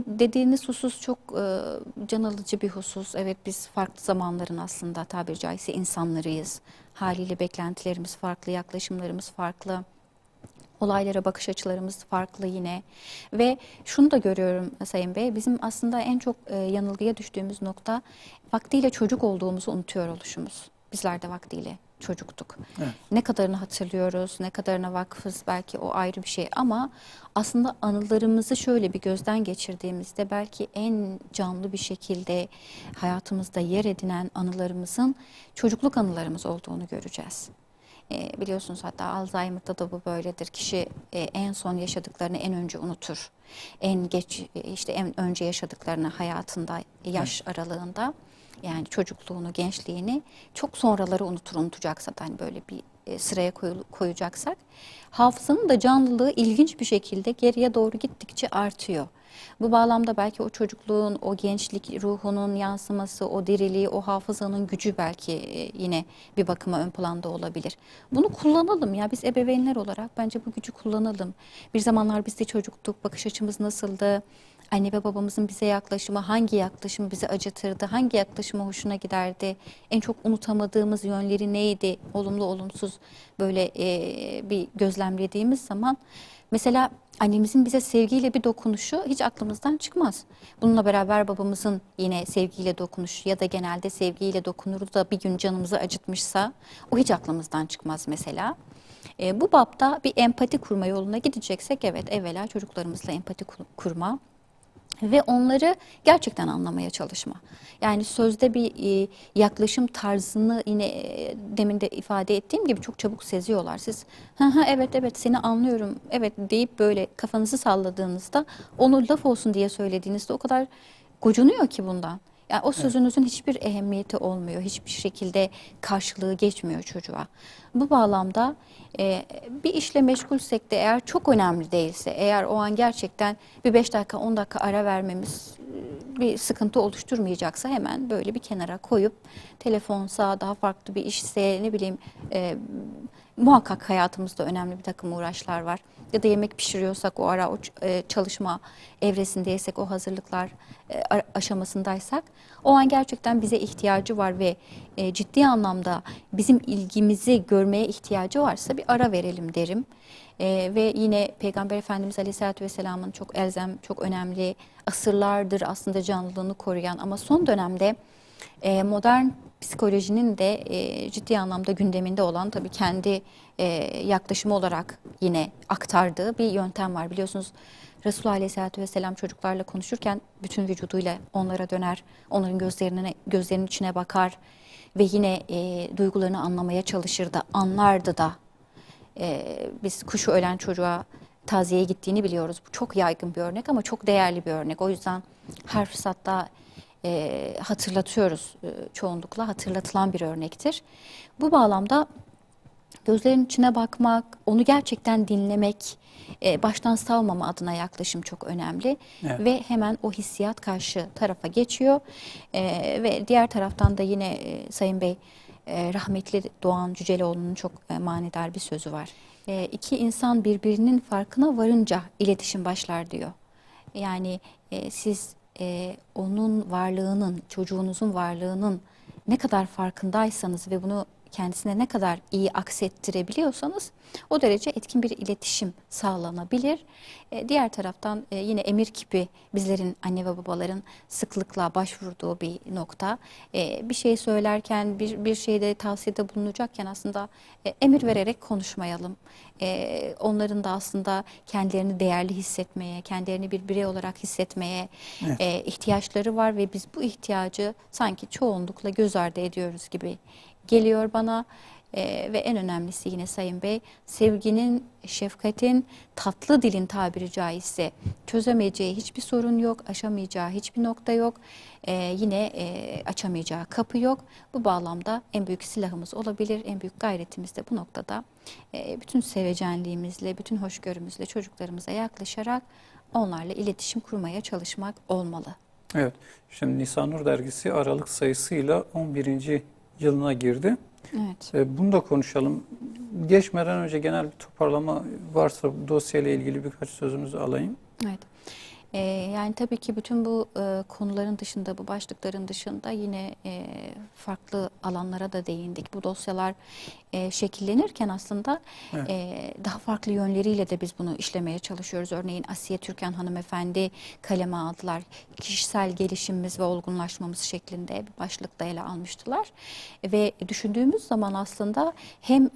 Dediğiniz husus çok can alıcı bir husus. Evet biz farklı zamanların aslında tabiri caizse insanlarıyız. Haliyle beklentilerimiz farklı, yaklaşımlarımız farklı. Olaylara bakış açılarımız farklı yine. Ve şunu da görüyorum Sayın Bey, bizim aslında en çok yanılgıya düştüğümüz nokta vaktiyle çocuk olduğumuzu unutuyor oluşumuz. Bizler de vaktiyle çocuktuk. Evet. Ne kadarını hatırlıyoruz, ne kadarına vakıfız belki o ayrı bir şey ama aslında anılarımızı şöyle bir gözden geçirdiğimizde belki en canlı bir şekilde hayatımızda yer edinen anılarımızın çocukluk anılarımız olduğunu göreceğiz. Biliyorsunuz hatta Alzheimer'da da bu böyledir. Kişi en son yaşadıklarını en önce unutur. En geç işte en önce yaşadıklarını hayatında yaş aralığında yani çocukluğunu, gençliğini çok sonraları unutacaksa da hani böyle bir sıraya koyacaksak hafızanın da canlılığı ilginç bir şekilde geriye doğru gittikçe artıyor. Bu bağlamda belki o çocukluğun, o gençlik ruhunun yansıması, o diriliği, o hafızanın gücü belki yine bir bakıma ön planda olabilir. Bunu kullanalım ya biz ebeveynler olarak bence bu gücü kullanalım. Bir zamanlar biz de çocuktuk, bakış açımız nasıldı? Anne ve babamızın bize yaklaşımı, hangi yaklaşım bizi acıtırdı, hangi yaklaşımı hoşuna giderdi, en çok unutamadığımız yönleri neydi, olumlu olumsuz böyle bir gözlemlediğimiz zaman mesela annemizin bize sevgiyle bir dokunuşu hiç aklımızdan çıkmaz. Bununla beraber babamızın yine sevgiyle dokunuşu ya da genelde sevgiyle dokunur da bir gün canımızı acıtmışsa o hiç aklımızdan çıkmaz mesela. Bu bapta bir empati kurma yoluna gideceksek evet evvela çocuklarımızla empati kurma. Ve onları gerçekten anlamaya çalışma. Yani sözde bir yaklaşım tarzını yine demin de ifade ettiğim gibi çok çabuk seziyorlar. Siz evet evet seni anlıyorum evet deyip böyle kafanızı salladığınızda onu laf olsun diye söylediğinizde o kadar gocunuyor ki bundan. Yani o sözünüzün hiçbir ehemmiyeti olmuyor. Hiçbir şekilde karşılığı geçmiyor çocuğa. Bu bağlamda bir işle meşgulsek de eğer çok önemli değilse, eğer o an gerçekten bir 5 dakika 10 dakika ara vermemiz bir sıkıntı oluşturmayacaksa hemen böyle bir kenara koyup telefonsa daha farklı bir işse ne bileyim muhakkak hayatımızda önemli bir takım uğraşlar var. Ya da yemek pişiriyorsak o ara o çalışma evresindeysek o hazırlıklar aşamasındaysak o an gerçekten bize ihtiyacı var ve ciddi anlamda bizim ilgimizi görmeye ihtiyacı varsa bir ara verelim derim. Ve yine Peygamber Efendimiz Aleyhisselatü Vesselam'ın çok elzem, çok önemli asırlardır aslında canlılığını koruyan ama son dönemde modern psikolojinin de ciddi anlamda gündeminde olan tabii kendi yaklaşımı olarak yine aktardığı bir yöntem var. Biliyorsunuz Resulullah Aleyhisselatü Vesselam çocuklarla konuşurken bütün vücuduyla onlara döner, onların gözlerinin içine bakar ve yine duygularını anlamaya çalışırdı, anlardı da. Biz kuşu ölen çocuğa taziyeye gittiğini biliyoruz. Bu çok yaygın bir örnek ama çok değerli bir örnek. O yüzden her fırsatta hatırlatıyoruz çoğunlukla hatırlatılan bir örnektir. Bu bağlamda Gözlerin içine bakmak, onu gerçekten dinlemek, baştan savmama adına yaklaşım çok önemli. Evet. Ve hemen o hissiyat karşı tarafa geçiyor. Ve diğer taraftan da yine Sayın Bey, rahmetli Doğan Cüceloğlu'nun çok manidar bir sözü var. İki insan birbirinin farkına varınca iletişim başlar diyor. Yani siz onun varlığının, çocuğunuzun varlığının ne kadar farkındaysanız ve bunu kendisine ne kadar iyi aksettirebiliyorsanız o derece etkin bir iletişim sağlanabilir. Diğer taraftan yine emir kipi bizlerin, anne ve babaların sıklıkla başvurduğu bir nokta. Bir şey söylerken, bir şeyde tavsiyede bulunacakken aslında emir vererek konuşmayalım. Onların da aslında kendilerini değerli hissetmeye, kendilerini bir birey olarak hissetmeye Evet. ihtiyaçları var ve biz bu ihtiyacı sanki çoğunlukla göz ardı ediyoruz gibi geliyor bana. Ve en önemlisi yine Sayın Bey, sevginin, şefkatin, tatlı dilin tabiri caizse çözemeyeceği hiçbir sorun yok, aşamayacağı hiçbir nokta yok, yine açamayacağı kapı yok. Bu bağlamda en büyük silahımız olabilir, en büyük gayretimiz de bu noktada bütün sevecenliğimizle, bütün hoşgörümüzle çocuklarımıza yaklaşarak onlarla iletişim kurmaya çalışmak olmalı. Evet. Şimdi Nisanur dergisi Aralık sayısıyla 11. yılına girdi. Evet. Bunu da konuşalım. Geçmeden önce genel bir toparlama varsa dosyayla ilgili birkaç sözünüzü alayım. Evet. Yani tabii ki bütün bu konuların dışında, bu başlıkların dışında yine farklı alanlara da değindik. Bu dosyalar şekillenirken aslında Evet. daha farklı yönleriyle de biz bunu işlemeye çalışıyoruz. Örneğin Asiye Türkan hanımefendi kaleme aldılar. Kişisel gelişimimiz ve olgunlaşmamız şeklinde bir başlıkla ele almıştılar. Ve düşündüğümüz zaman aslında hem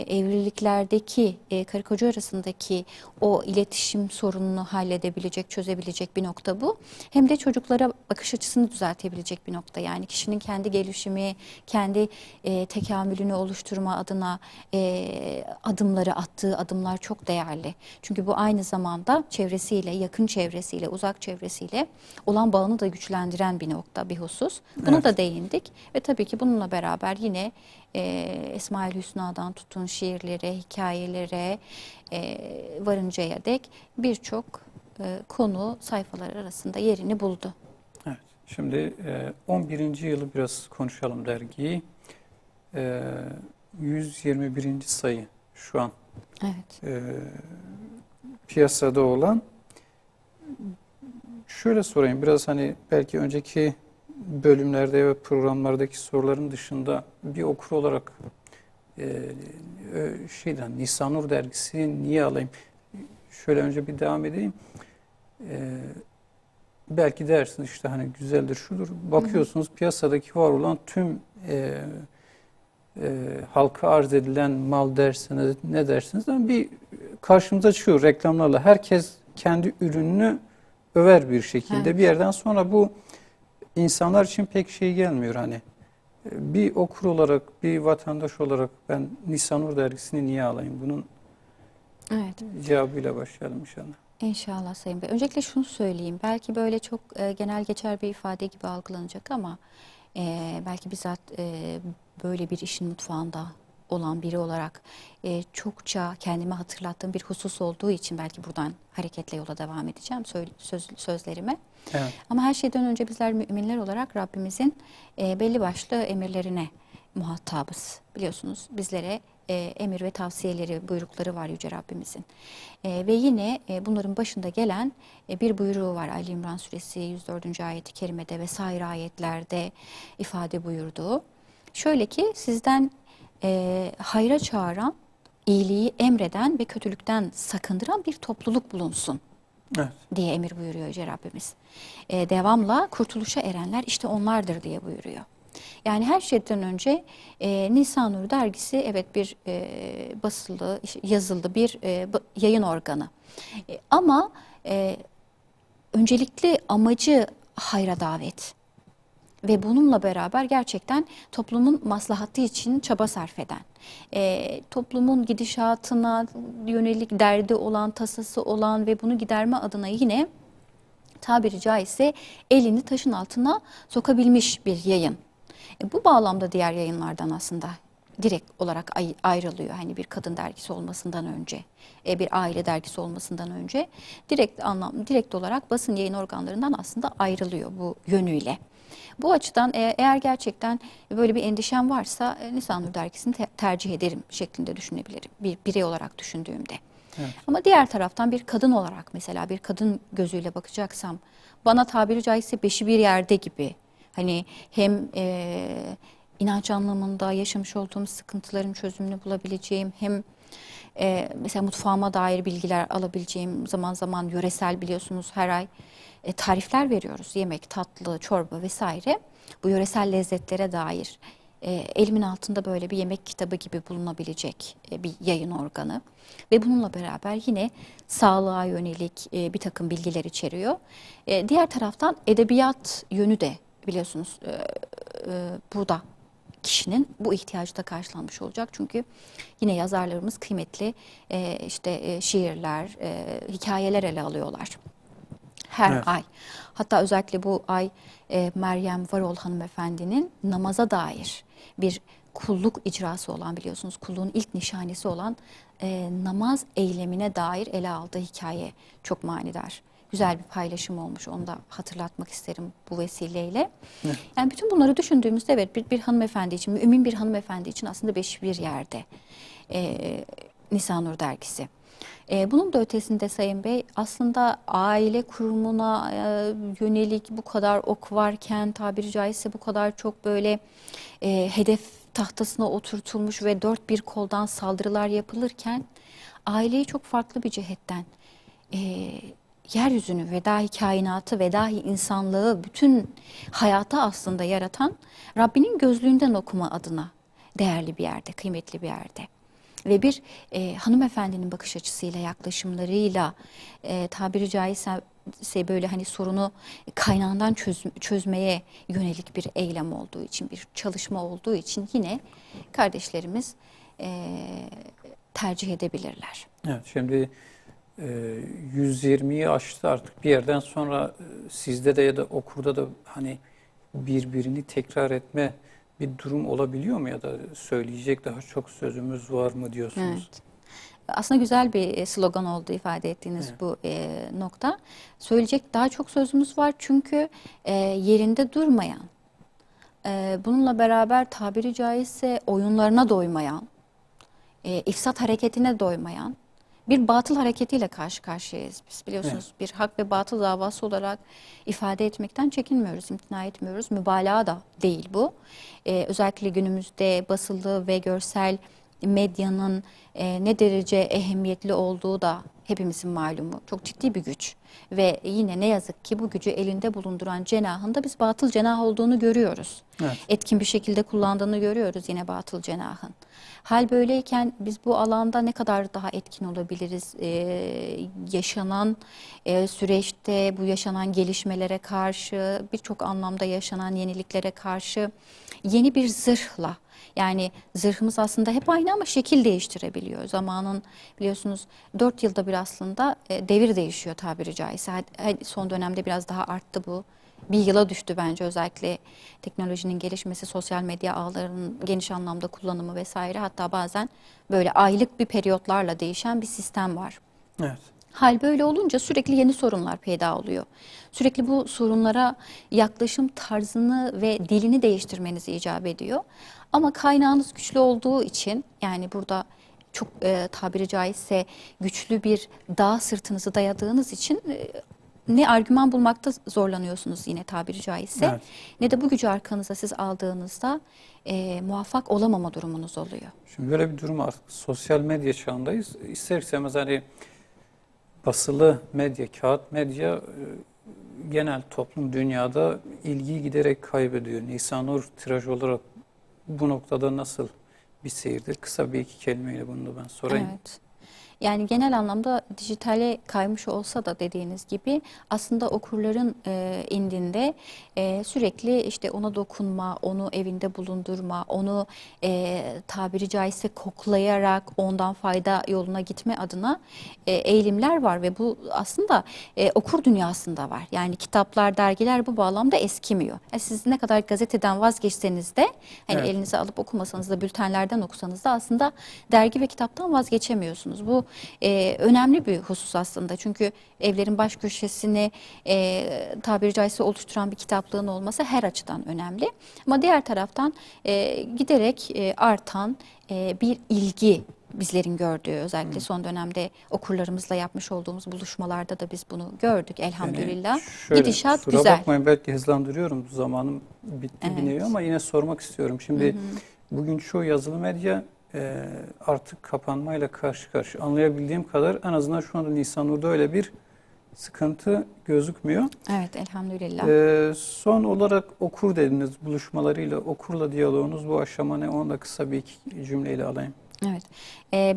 evliliklerdeki karı koca arasındaki o iletişim sorununu halledebilecek, çözebilecek bir nokta bu. Hem de çocuklara bakış açısını düzeltebilecek bir nokta. Yani kişinin kendi gelişimi, kendi tekamülünü oluşturma adına adımları attığı adımlar çok değerli. Çünkü bu aynı zamanda çevresiyle, yakın çevresiyle, uzak çevresiyle olan bağını da güçlendiren bir nokta, bir husus. Buna Evet. da değindik ve tabii ki bununla beraber yine Esmaül Hüsna'dan tutun şiirlere, hikayelere varıncaya dek birçok konu sayfalar arasında yerini buldu. Evet. Şimdi 11. yılı biraz konuşalım dergiyi. 121. sayı şu an Evet. piyasada olan. Şöyle sorayım, biraz hani belki önceki bölümlerde ve programlardaki soruların dışında bir okur olarak Nisanur dergisini niye alayım? Şöyle önce bir devam edeyim. Belki dersiniz işte hani güzeldir, şudur. Bakıyorsunuz piyasadaki var olan tüm halka arz edilen mal dersiniz, ne dersiniz? Yani bir karşımıza çıkıyor reklamlarla. Herkes kendi ürününü över bir şekilde. Evet. Bir yerden sonra bu insanlar için pek şey gelmiyor hani. Bir okur olarak, bir vatandaş olarak ben Nisanur dergisini niye alayım? Bunun Evet. cevabıyla başlayalım inşallah. İnşallah Sayın Bey. Öncelikle şunu söyleyeyim. Belki böyle çok genel geçer bir ifade gibi algılanacak ama belki bizzat böyle bir işin mutfağında olan biri olarak çokça kendime hatırlattığım bir husus olduğu için belki buradan hareketle yola devam edeceğim sözlerime. Evet. Ama her şeyden önce bizler müminler olarak Rabbimizin belli başlı emirlerine muhatabız. Biliyorsunuz bizlere emir ve tavsiyeleri, buyrukları var Yüce Rabbimizin. Ve yine bunların başında gelen bir buyruğu var. Ali İmran Suresi 104. ayeti kerimede ve sair ayetlerde ifade buyurduğu. Şöyle ki sizden hayra çağıran, iyiliği emreden ve kötülükten sakındıran bir topluluk bulunsun Evet. diye emir buyuruyor Yüce Rabbimiz. Devamla kurtuluşa erenler işte onlardır diye buyuruyor. Yani her şeyden önce Nisanur dergisi evet bir basılı, yazılı bir yayın organı. Ama öncelikli amacı hayra davet. Ve bununla beraber gerçekten toplumun maslahatı için çaba sarf eden, toplumun gidişatına yönelik derdi olan, tasası olan ve bunu giderme adına yine tabiri caizse elini taşın altına sokabilmiş bir yayın. Bu bağlamda diğer yayınlardan aslında direkt olarak ayrılıyor. Hani bir kadın dergisi olmasından önce, bir aile dergisi olmasından önce direkt olarak basın yayın organlarından aslında ayrılıyor bu yönüyle. Bu açıdan eğer gerçekten böyle bir endişem varsa Nisanur dergisini tercih ederim şeklinde düşünebilirim. Bir birey olarak düşündüğümde. Evet. Ama diğer taraftan bir kadın olarak, mesela bir kadın gözüyle bakacaksam, bana tabiri caizse beşi bir yerde gibi. Hani hem inanç anlamında yaşamış olduğum sıkıntıların çözümünü bulabileceğim, hem mesela mutfağıma dair bilgiler alabileceğim, zaman zaman yöresel, biliyorsunuz her ay tarifler veriyoruz. Yemek, tatlı, çorba vesaire. Bu yöresel lezzetlere dair elimin altında böyle bir yemek kitabı gibi bulunabilecek bir yayın organı. Ve bununla beraber yine sağlığa yönelik bir takım bilgiler içeriyor. Diğer taraftan edebiyat yönü de biliyorsunuz burada kişinin bu ihtiyacı da karşılanmış olacak. Çünkü yine yazarlarımız kıymetli şiirler, hikayeler ele alıyorlar her Evet. ay. Hatta özellikle bu ay Meryem Varol hanımefendinin namaza dair bir kulluk icrası olan, biliyorsunuz kulluğun ilk nişanesi olan namaz eylemine dair ele aldığı hikaye çok manidar. Güzel bir paylaşım olmuş. Onu da hatırlatmak isterim bu vesileyle. Evet. Yani bütün bunları düşündüğümüzde evet, bir hanımefendi için, mümin bir hanımefendi için aslında beş bir yerde Nisanur dergisi. Bunun da ötesinde Sayın Bey, aslında aile kurumuna yönelik bu kadar ok varken, tabiri caizse bu kadar çok böyle hedef tahtasına oturtulmuş ve dört bir koldan saldırılar yapılırken, aileyi çok farklı bir cihetten, yeryüzünü ve dahi kainatı ve dahi insanlığı, bütün hayata aslında yaratan Rabbinin gözlüğünden okuma adına değerli bir yerde, kıymetli bir yerde. Ve bir hanımefendinin bakış açısıyla, yaklaşımlarıyla, tabiri caizse böyle hani sorunu kaynağından çözmeye yönelik bir eylem olduğu için, bir çalışma olduğu için yine kardeşlerimiz tercih edebilirler. Evet, şimdi 120'yi aştı artık, bir yerden sonra sizde de ya da okurda da hani birbirini tekrar etme bir durum olabiliyor mu, ya da söyleyecek daha çok sözümüz var mı diyorsunuz? Evet. Aslında güzel bir slogan oldu ifade ettiğiniz Evet. bu nokta. Söyleyecek daha çok sözümüz var çünkü yerinde durmayan, bununla beraber tabiri caizse oyunlarına doymayan, ifsat hareketine doymayan bir batıl hareketiyle karşı karşıyayız biz. Evet. Biliyorsunuz bir hak ve batıl davası olarak ifade etmekten çekinmiyoruz, imtina etmiyoruz. Mübalağa da değil bu. Özellikle günümüzde basılı ve görsel medyanın ne derece ehemmiyetli olduğu da hepimizin malumu. Çok ciddi bir güç. Ve yine ne yazık ki bu gücü elinde bulunduran cenahın da biz batıl cenah olduğunu görüyoruz. Evet. Etkin bir şekilde kullandığını görüyoruz yine batıl cenahın. Hal böyleyken biz bu alanda ne kadar daha etkin olabiliriz? Yaşanan süreçte bu yaşanan gelişmelere karşı, birçok anlamda yaşanan yeniliklere karşı yeni bir zırhla, yani zırhımız aslında hep aynı ama şekil değiştirebiliyor. Zamanın biliyorsunuz 4 yılda bir aslında devir değişiyor tabiri caizse. Son dönemde biraz daha arttı bu. Bir yıla düştü bence, özellikle teknolojinin gelişmesi, sosyal medya ağlarının geniş anlamda kullanımı vesaire. Hatta bazen böyle aylık bir periyotlarla değişen bir sistem var. Evet. Hal böyle olunca sürekli yeni sorunlar peyda oluyor. Sürekli bu sorunlara yaklaşım tarzını ve dilini değiştirmenizi icap ediyor. Ama kaynağınız güçlü olduğu için, yani burada çok tabiri caizse güçlü bir dağ sırtınızı dayadığınız için ne argüman bulmakta zorlanıyorsunuz yine tabiri caizse, Evet. ne de bu gücü arkanıza siz aldığınızda muvaffak olamama durumunuz oluyor. Şimdi böyle bir durum, artık sosyal medya çağındayız. İster istemez hani basılı medya, kağıt medya genel toplum, dünyada ilgiyi giderek kaybediyor. Nisanur tiraj olarak bu noktada nasıl bir seyirdir? Kısa bir iki kelimeyle bunu da ben sorayım. Evet. Yani genel anlamda dijitale kaymış olsa da dediğiniz gibi aslında okurların indinde sürekli işte ona dokunma, onu evinde bulundurma, onu tabiri caizse koklayarak ondan fayda yoluna gitme adına eğilimler var ve bu aslında okur dünyasında var. Yani kitaplar, dergiler bu bağlamda eskimiyor. Yani siz ne kadar gazeteden vazgeçseniz de hani Evet. elinize alıp okumasanız da bültenlerden okusanız da aslında dergi ve kitaptan vazgeçemiyorsunuz. Bu önemli bir husus aslında. Çünkü evlerin baş köşesini tabiri caizse oluşturan bir kitaplığın olması her açıdan önemli. Ama diğer taraftan giderek artan bir ilgi bizlerin gördüğü, özellikle son dönemde okurlarımızla yapmış olduğumuz buluşmalarda da biz bunu gördük elhamdülillah. Yani şöyle, Gidişat kusura güzel. bakmayın, belki hızlandırıyorum. Zamanım bitti bir nevi Evet. ama yine sormak istiyorum. Şimdi bugün çoğu yazılı medya artık kapanmayla karşı karşıya. Anlayabildiğim kadar en azından şu anda Nisanur'da öyle bir sıkıntı gözükmüyor. Evet, elhamdülillah. Son olarak okur dediniz, buluşmalarıyla, okurla diyaloğunuz bu aşama ne? Onu da kısa bir iki cümleyle alayım. Evet,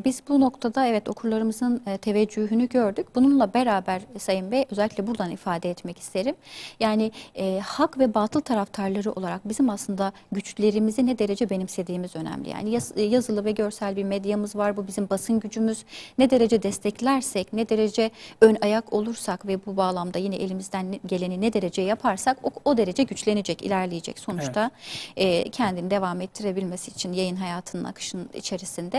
biz bu noktada evet okurlarımızın teveccühünü gördük. Bununla beraber Sayın Bey özellikle buradan ifade etmek isterim. Yani hak ve batıl taraftarları olarak bizim aslında güçlerimizi ne derece benimsediğimiz önemli. Yani yazılı ve görsel bir medyamız var. Bu bizim basın gücümüz. Ne derece desteklersek, ne derece ön ayak olursak ve bu bağlamda yine elimizden geleni ne derece yaparsak o derece güçlenecek, ilerleyecek. Sonuçta kendini devam ettirebilmesi için yayın hayatının akışının içerisinde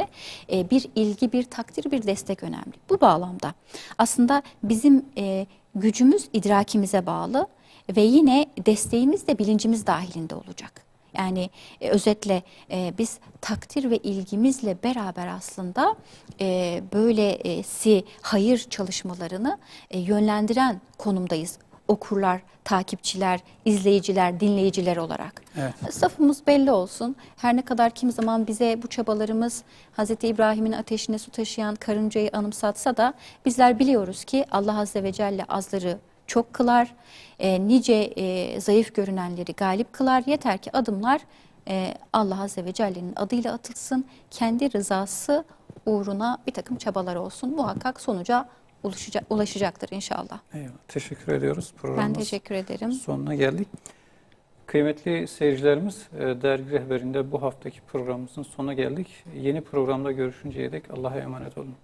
bir ilgi, bir takdir, bir destek önemli. Bu bağlamda aslında bizim gücümüz idrakimize bağlı ve yine desteğimiz de bilincimiz dahilinde olacak. Yani özetle biz takdir ve ilgimizle beraber aslında böylesi hayır çalışmalarını yönlendiren konumdayız. Okurlar, takipçiler, izleyiciler, dinleyiciler olarak. Evet. Safımız belli olsun. Her ne kadar kimi zaman bize bu çabalarımız Hazreti İbrahim'in ateşine su taşıyan karıncayı anımsatsa da bizler biliyoruz ki Allah Azze ve Celle azları çok kılar, nice zayıf görünenleri galip kılar. Yeter ki adımlar Allah Azze ve Celle'nin adıyla atılsın, kendi rızası uğruna bir takım çabalar olsun. Muhakkak sonuca ulaşacaktır inşallah. Eyvallah. Teşekkür ediyoruz. Ben Programımız teşekkür ederim. sonuna geldik. Kıymetli seyircilerimiz, Dergi Rehberi'nde bu haftaki programımızın sonuna geldik. Yeni programda görüşünceye dek Allah'a emanet olun.